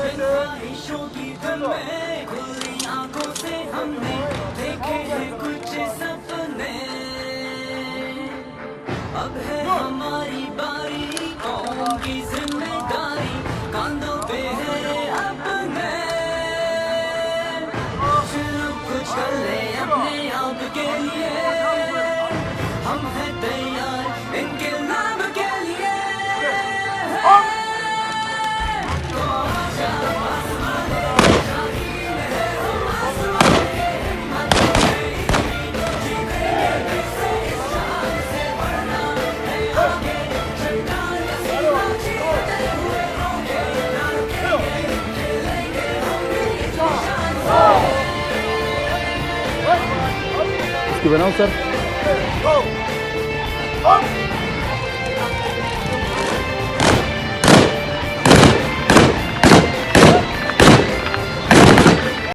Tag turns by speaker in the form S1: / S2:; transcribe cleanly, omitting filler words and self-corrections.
S1: ख्वाहिशों की धुन में खुली आंखों से हमने देखे हैं कुछ सपने अब है हमारी बारी कौम की जिम्मेदारी कांधों पे है अपने चलो कुछ कर ले अपने आप के लिए हम हैं तैयार इनके नाम के लिए
S2: इसकी बनाओ सर।